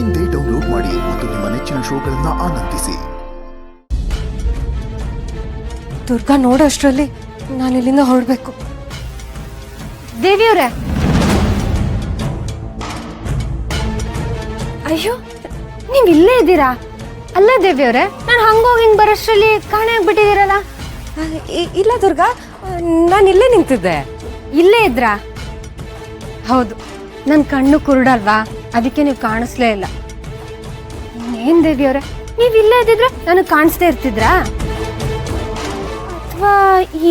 ಇಂದೇ ಡೌನ್ಲೋಡ್ ಮಾಡಿ ಮತ್ತು ನಿಮ್ಮ ನೆಚ್ಚಿನ ಶೋಗಳನ್ನ ಆನಂದಿಸಿ. ದುರ್ಗಾ ನೋಡೋಷ್ಟರಲ್ಲಿ ನಾನು ಇಲ್ಲಿಂದ ಹೊರಡಬೇಕು. ದೇವಿಯವರೇ, ಅಯ್ಯೋ ನೀವ್ ಇಲ್ಲೇ ಇದ್ದೀರಾ? ಅಲ್ಲ ದೇವಿಯವರೇ, ನಾನು ಹಂಗೋಗಿ ಹಿಂಗ್ ಬರೋಷ್ಟರಲ್ಲಿ ಕಾಣೆ ಆಗ್ಬಿಟ್ಟಿದ್ದೀರಲ್ಲ. ಇಲ್ಲ ದುರ್ಗಾ, ನಾನು ಇಲ್ಲೇ ನಿಂತಿದ್ದೆ. ಇಲ್ಲೇ ಇದ್ರಾ? ಹೌದು, ನನ್ನ ಕಣ್ಣು ಕುರುಡಲ್ವಾ, ಅದಕ್ಕೆ ನೀವು ಕಾಣಿಸ್ಲೇ ಇಲ್ಲ. ಏನ್ ದೇವಿಯವರೇ, ನೀವ್ ಇಲ್ಲೇ ಇದ್ದಿದ್ರೆ ನನಗೆ ಕಾಣಿಸ್ತಾ ಇರ್ತಿದ್ರಾ? ಅಥವಾ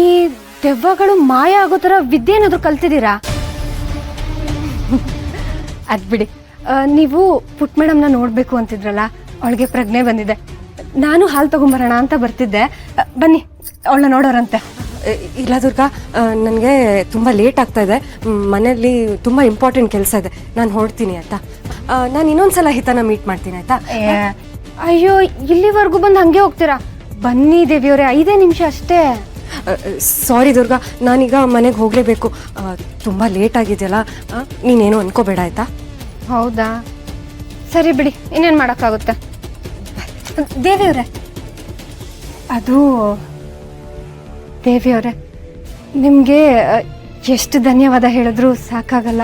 ಈ ದೆವ್ವಗಳು ಮಾಯ ಆಗೋ ಥರ ವಿದ್ಯೆ ಏನಾದ್ರು ಕಲ್ತಿದ್ದೀರಾ? ಅದ್ಬಿಡಿ, ನೀವು ಪುಟ್ ಮೇಡಮ್ನ ನೋಡಬೇಕು ಅಂತಿದ್ರಲ್ಲ, ಅವಳಿಗೆ ಪ್ರಜ್ಞೆ ಬಂದಿದೆ. ನಾನು ಹಾಲು ತಗೊಂಬರೋಣ ಅಂತ ಬರ್ತಿದ್ದೆ, ಬನ್ನಿ ಅವಳನ್ನ ನೋಡೋರಂತೆ. ಇಲ್ಲ ದುರ್ಗಾ, ನನಗೆ ತುಂಬ ಲೇಟ್ ಆಗ್ತಾ ಇದೆ. ಮನೆಯಲ್ಲಿ ತುಂಬ ಇಂಪಾರ್ಟೆಂಟ್ ಕೆಲಸ ಇದೆ, ನಾನು ಹೊರಡ್ತೀನಿ ಆಯ್ತಾ. ನಾನು ಇನ್ನೊಂದ್ಸಲ ಹಿತನ ಮೀಟ್ ಮಾಡ್ತೀನಿ ಆಯ್ತಾ. ಅಯ್ಯೋ, ಇಲ್ಲಿವರೆಗೂ ಬಂದು ಹಂಗೆ ಹೋಗ್ತೀರಾ? ಬನ್ನಿ ದೇವಿಯವರೇ, 5 ನಿಮಿಷ ಅಷ್ಟೇ. ಸಾರಿ ದುರ್ಗಾ, ನಾನೀಗ ಮನೆಗೆ ಹೋಗಲೇಬೇಕು. ತುಂಬ ಲೇಟ್ ಆಗಿದೆಯಲ್ಲ, ನೀನೇನು ಅನ್ಕೋಬೇಡ ಆಯ್ತಾ. ಹೌದಾ, ಸರಿ ಬಿಡಿ, ಇನ್ನೇನು ಮಾಡೋಕ್ಕಾಗುತ್ತೆ. ದೇವಿಯವರೇ, ಅದು ದೇವಿಯವರೇ, ನಿಮಗೆ ಎಷ್ಟು ಧನ್ಯವಾದ ಹೇಳಿದ್ರು ಸಾಕಾಗಲ್ಲ.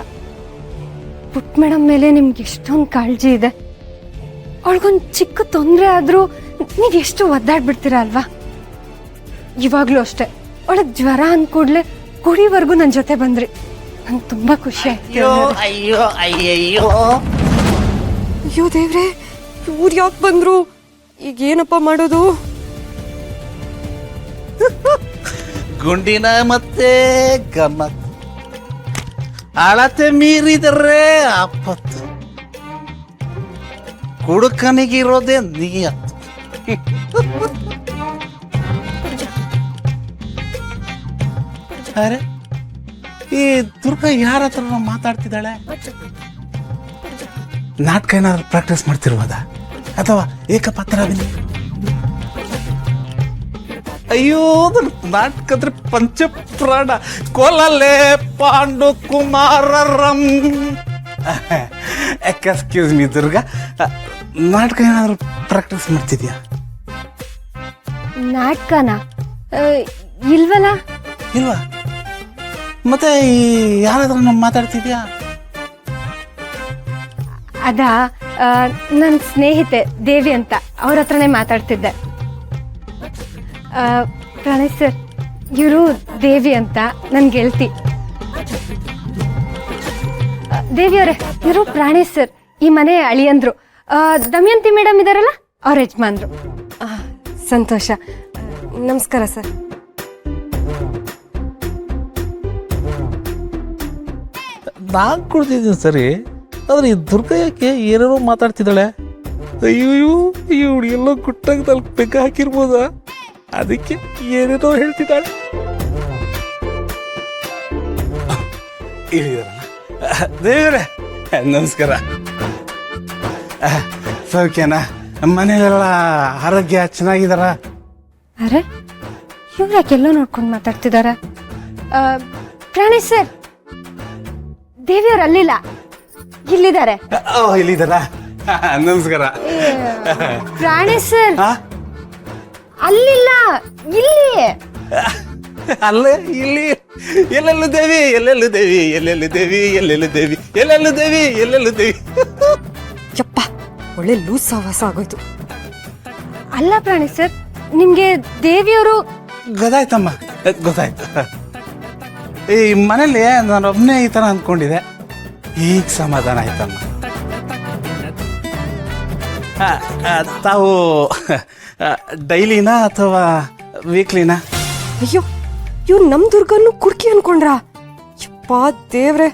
ಪುಟ್ ಮೇಡಮ್ ಮೇಲೆ ನಿಮ್ಗೆ ಎಷ್ಟೊಂದು ಕಾಳಜಿ ಇದೆ. ಅವಳಿಗೊಂದು ಚಿಕ್ಕ ತೊಂದರೆ ಆದರೂ ನೀವು ಎಷ್ಟು ಒದ್ದಾಡ್ಬಿಡ್ತೀರಾ ಅಲ್ವಾ. ಇವಾಗಲೂ ಅಷ್ಟೇ, ಅವಳಿಗೆ ಜ್ವರ ಅಂದ್ಕೂಡ್ಲೆ ಕುಡಿವರೆಗೂ ನನ್ನ ಜೊತೆ ಬಂದ್ರಿ. ನಂಗೆ ತುಂಬ ಖುಷಿ ಆಯ್ತು. ಅಯ್ಯೋ ದೇವ್ರೆ, ಇವ್ರು ಯಾಕೆ ಬಂದ್ರು? ಈಗ ಏನಪ್ಪ ಮಾಡೋದು? ಗುಂಡಿನ ಮತ್ತೆ ಗಮ್ಮತ್, ಅಳತೆ ಮೀರಿದರೆ ಆಪತ್ತು, ಕುಡುಕನಿಗಿರೋದೇ ನಿಯತ್ತು. ಅರೆ, ಈ ದುರ್ಗಾ ಯಾರ ಹತ್ರ ಮಾತಾಡ್ತಿದ್ದಾಳೆ? ನಾಟಕ ಏನಾದ್ರು ಪ್ರಾಕ್ಟೀಸ್ ಮಾಡ್ತಿರ್ಬೋದಾ, ಅಥವಾ ಏಕಪಾತ್ರ ಅಭಿನಯ? ಅಯ್ಯೋ, ನಾಟಕದ್ರೆ ಪಂಚಪ್ರಾಣ ಕೊಲಲೆ ಪಾಂಡು ಕುಮಾರರಂ. ಎಕ್ಸ್ಕ್ಯೂಸ್ ಮೀ ದುರ್ಗಾ, ನಾಟಕ ಏನಾದ್ರು ಪ್ರಾಕ್ಟೀಸ್ ಮಾಡ್ತಿದ್ಯಾ? ನಾಟಕನ? ಇಲ್ವಲ್ಲ. ಇಲ್ವಾ? ಮತ್ತೆ ಯಾರಾದ್ರೂ ಮಾತಾಡ್ತಿದ್ಯಾ? ಅದಾ, ನನ್ನ ಸ್ನೇಹಿತೆ ದೇವಿ ಅಂತ, ಅವ್ರ ಹತ್ರನೇ ಮಾತಾಡ್ತಿದ್ದೆ. ಪ್ರಣಯ್ ಸರ್, ಇವರು ದೇವಿ ಅಂತ ನನ್ನ ಗೆಳತಿ. ದೇವಿಯವರೇ, ಇವರು ಪ್ರಾಣೇಶ್ ಸರ್, ಈ ಮನೆ ಅಳಿಯಂದ್ರು. ದಮಯಂತಿ ಮೇಡಮ್ ಇದಾರಲ್ಲ, ಅವ್ರ ಯಜಮಾನ್ರು. ಸಂತೋಷ. ನಮಸ್ಕಾರ ಸರ್. ನಾನ್ ಕುಡ್ತಿದ್ದೀನಿ ಸರಿ, ಆದ್ರೆ ಈ ದುರ್ಗಾ ಯಾಕೆ ಏನೇನೋ ಮಾತಾಡ್ತಿದ್ದಾಳೆ? ಅಯ್ಯೋ, ಇವಳು ಎಲ್ಲೋ ಗುಟ್ಟಾಗದಲ್ಲಿ ಬೆಕ್ಕ ಹಾಕಿರ್ಬೋದಾ, ಅದಕ್ಕೆ ಏನೇನೋ ಹೇಳ್ತಿದ್ದಾಳೆ. ದೇವ್ರೆ, ನಮಸ್ಕಾರ. ಸೌಖ್ಯನಾ? ಮನೆಯಲ್ಲೆಲ್ಲ ಆರೋಗ್ಯ ಚೆನ್ನಾಗಿದಾರ? ಅರೆ, ಇವ್ರು ಯಾಕೆಲ್ಲೋ ನೋಡ್ಕೊಂಡು ಮಾತಾಡ್ತಿದಾರ? ಪ್ರಾಣೇಶ್ ಸರ್, ದೇವಿಯವ್ರು ಅಲ್ಲಿಲ್ಲ, ಇಲ್ಲಿದ್ದಾರೆ. ಇಲ್ಲಿದ್ದಾರ? ನಮಸ್ಕಾರ. ಪ್ರಾಣೇಶ್ ಸರ್ ಅಲ್ಲಿಲ್ಲ, ಇಲ್ಲಿ. ಅಲ್ಲೇ ಇಲ್ಲಿ? ಎಲ್ಲೆಲ್ಲೂ ದೇವಿ, ಎಲ್ಲೆಲ್ಲೂ ದೇವಿ, ಎಲ್ಲೆಲ್ಲೂ ದೇವಿ, ಎಲ್ಲೆಲ್ಲೂ ದೇವಿ, ಎಲ್ಲೆಲ್ಲೂ ದೇವಿ, ಎಲ್ಲೆಲ್ಲೂ ದೇವಿ. ಯಪ್ಪ, ಒಳ್ಳೆ ಲೂಸ್ ಸಹವಾಸ ಆಗೋಯ್ತು. ಅಲ್ಲ ಪ್ರಾಣೇಶ್ ಸರ್, ನಿಮ್ಗೆ ದೇವಿಯವರು ಗೊತ್ತಾಯ್ತಮ್ಮ, ಗೊತ್ತಾಯ್ತು. ಈ ಮನೇಲಿ ನಾನು ಒಬ್ಬನೇ ಈ ಥರ ಅಂದ್ಕೊಂಡಿದ್ದೆ, ಈಗ ಸಮಾಧಾನ ಆಯ್ತಮ್ಮ. ತಾವು ಡೈಲಿನಾ ಅಥವಾ ವೀಕ್ಲಿನಾ? ಅಯ್ಯೋ, ಇವ್ರು ನಮ್ ದುರ್ಗನ್ನು ಕುಡ್ಕಿ ಅನ್ಕೊಂಡ್ರ? ಯಪ್ಪ ದೇವ್ರೆ.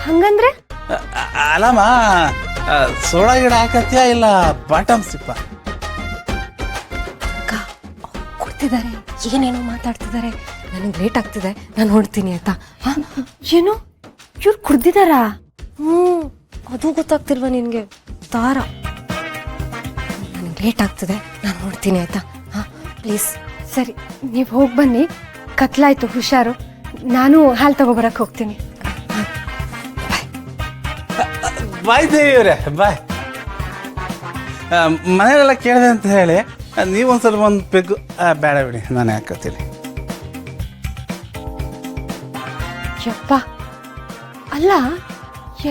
ಹಂಗಂದ್ರೆ? ಅಲ್ಲಮ್ಮ, ಸೋಡಾ ಗಿಡ ಹಾಕತ್ಯಾ ಇಲ್ಲ ಬಾಟಮ್ ಸಿಪ್ಪ? ಕೊಡ್ತಿದ್ದಾರೆ, ಏನೇನೋ ಮಾತಾಡ್ತಿದ್ದಾರೆ. ನನಗೆ ಲೇಟ್ ಆಗ್ತಿದೆ, ನಾನು ಹೊಡ್ತೀನಿ ಆಯ್ತಾ. ಏನು, ಇವ್ರು ಕುಡ್ದಿದಾರಾ? ಅದು ಗೊತ್ತಾಗ್ತಿಲ್ವಾ ನಿನ್ಗೆ? ತಾರ, ನನಗೆ ಲೇಟ್ ಆಗ್ತಿದೆ, ನಾನು ಹೊಡ್ತೀನಿ ಆಯ್ತಾ. ಪ್ಲೀಸ್. ಸರಿ, ನೀವು ಹೋಗಿ ಬನ್ನಿ, ಕತ್ಲಾಯ್ತು, ಹುಷಾರು. ನಾನು ಹಾಲು ತಗೊಬರಕ್ಕೆ ಹೋಗ್ತೀನಿ. ಬಾಯ್ ದೇವಿಯವ್ರೆ ಬಾಯ್. ಮನೆಯಲ್ಲೆಲ್ಲ ಕೇಳಿದೆ ಅಂತ ಹೇಳಿ ನೀವೊಂದು ಸ್ವಲ್ಪ ಒಂದು ಪೆಗ್ಗು ಬೇಡ ಬಿಡಿ, ನಾನು ಹಾಕತ್ತೀನಿ. ಯಪ್ಪ, ಅಲ್ಲ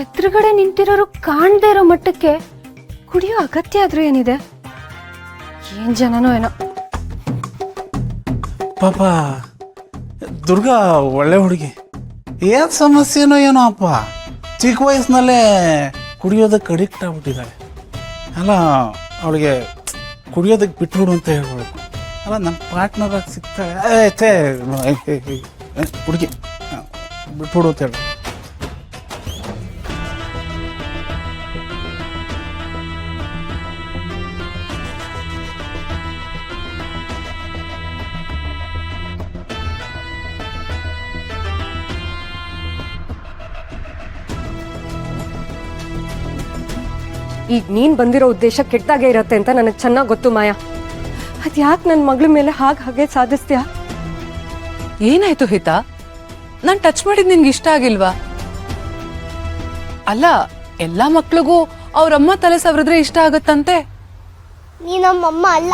ಎದುರುಗಡೆ ನಿಂತಿರೋರು ಕಾಣದೇ ಇರೋ ಮಟ್ಟಕ್ಕೆ ಕುಡಿಯೋ ಅಗತ್ಯ ಆದ್ರೂ ಏನಿದೆ? ಏನ್ ಜನನೋ ಏನೋ. ಪಾಪ ದುರ್ಗಾ ಒಳ್ಳೆ ಹುಡುಗಿ, ಏನು ಸಮಸ್ಯೆನೋ ಏನೋ ಅಪ್ಪ, ಚಿಕ್ಕ ವಯಸ್ಸಿನಲ್ಲೇ ಕುಡಿಯೋದಕ್ಕೆ ಅಡಿಕ್ಟ್ ಆಗ್ಬಿಟ್ಟಿದ್ದಾಳೆ. ಅಲ್ಲ ಅವಳಿಗೆ ಕುಡಿಯೋದಕ್ಕೆ ಬಿಟ್ಬಿಡು ಅಂತ ಹೇಳ್ಬೇಕು. ಅಲ್ಲ ನನ್ನ ಪಾರ್ಟ್ನರಾಗಿ ಸಿಗ್ತಾಳೆ ಛೇ ಹುಡುಗಿ ಬಿಟ್ಬಿಡು ಅಂತ ಹೇಳಿ. ಈಗ ನೀನ್ ಬಂದಿರೋ ಉದ್ದೇಶ ಕೆಟ್ಟಾಗೆ ಇರತ್ತೆ ಅಂತ ನನಗೆ ಚೆನ್ನಾಗಿ ಗೊತ್ತು ಮಾಯಾ. ಅದ್ ಯಾಕೆ ನನ್ನ ಮಗಳ ಮೇಲೆ ಹಾಗೆ ಸಾಧಿಸ್ತೀಯಾ? ಏನಾಯ್ತು ಹಿತಾ? ನಾನು ಟಚ್ ಮಾಡಿದ್ ನಿನ್ಗೆ ಇಷ್ಟ ಆಗಿಲ್ವಾ? ಅಲ್ಲ, ಎಲ್ಲಾ ಮಕ್ಳಿಗೂ ಅವ್ರಮ್ಮ ತಲೆ ಸವರಿದ್ರೆ ಇಷ್ಟ ಆಗತ್ತಂತೆ. ನೀ ನಮ್ಮಮ್ಮ ಅಲ್ಲ.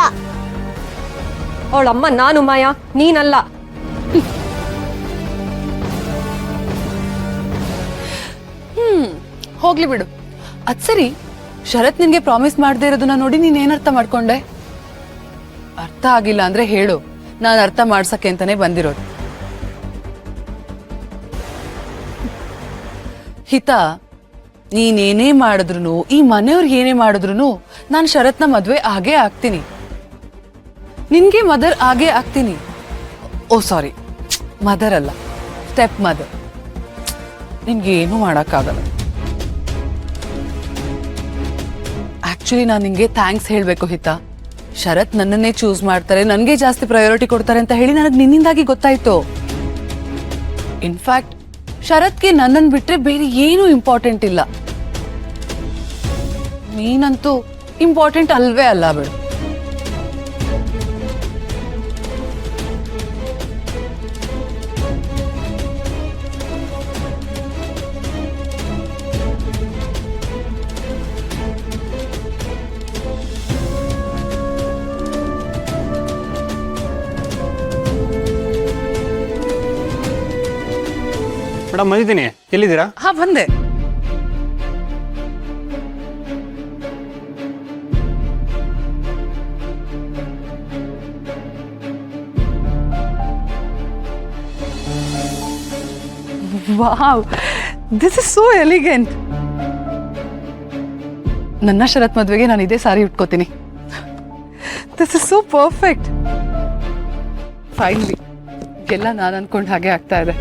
ಅವಳಮ್ಮ ನಾನು ಮಾಯಾ, ನೀನಲ್ಲ. ಹೋಗ್ಲಿ ಬಿಡು. ಅದ್ ಸರಿ, ಶರತ್ ನಿನ್ಗೆ ಪ್ರಾಮಿಸ್ ಮಾಡದೇ ಇರೋದನ್ನ ನೋಡಿ ನೀನ್ ಏನ್ ಅರ್ಥ ಮಾಡ್ಕೊಂಡೆ? ಅರ್ಥ ಆಗಿಲ್ಲ ಅಂದ್ರೆ ಹೇಳು, ನಾನು ಅರ್ಥ ಮಾಡ್ಸಕ್ಕೆ ಅಂತಾನೆ ಬಂದಿರೋದು. ಹಿತಾ, ನೀನೇನೇ ಮಾಡಿದ್ರು, ಈ ಮನೆಯವ್ರಿಗೆ ಏನೇ ಮಾಡಿದ್ರು ನಾನು ಶರತ್ನ ಮದ್ವೆ ಆಗೇ ಆಗ್ತೀನಿ. ನಿನ್ಗೆ ಮದರ್ ಆಗೇ ಆಗ್ತೀನಿ. ಓ ಸಾರಿ, ಮದರ್ ಅಲ್ಲ, ಸ್ಟೆಪ್ ಮದರ್. ನಿನ್ಗೆ ಏನೂ ಮಾಡಕ್ಕಾಗಲ್ಲ. ಆಕ್ಚುಲಿ ನಾನು ನಿಂಗೆ ಥ್ಯಾಂಕ್ಸ್ ಹೇಳಬೇಕು ಹಿತಾ. ಶರತ್ ನನ್ನನ್ನೇ ಚೂಸ್ ಮಾಡ್ತಾರೆ, ನನಗೆ ಜಾಸ್ತಿ ಪ್ರಯಾರಿಟಿ ಕೊಡ್ತಾರೆ ಅಂತ ಹೇಳಿ ನನಗೆ ನಿನ್ನಿಂದಾಗಿ ಗೊತ್ತಾಯ್ತು. ಇನ್ಫ್ಯಾಕ್ಟ್ ಶರತ್ಗೆ ನನ್ನನ್ನು ಬಿಟ್ರೆ ಬೇರೆ ಏನೂ ಇಂಪಾರ್ಟೆಂಟ್ ಇಲ್ಲ. ನೀನಂತೂ ಇಂಪಾರ್ಟೆಂಟ್ ಅಲ್ವೇ ಅಲ್ಲ ಬಿಡು. ಮೇಡಮ್ ಬಂದಿದ್ದೀನಿ, ಎಲ್ಲಿದ್ದೀರಾ? ಹಾ, ಬಂದೆ. Wow, this is so elegant. ನನ್ನ ಶರತ್ ಮದುವೆಗೆ ನಾನು ಇದೇ ಸಾರಿ ಉಟ್ಕೋತೀನಿ. This is so perfect. Finally ಎಲ್ಲ ನಾನು ಅನ್ಕೊಂಡ್ ಹಾಗೆ ಆಗ್ತಾ ಇದೆ.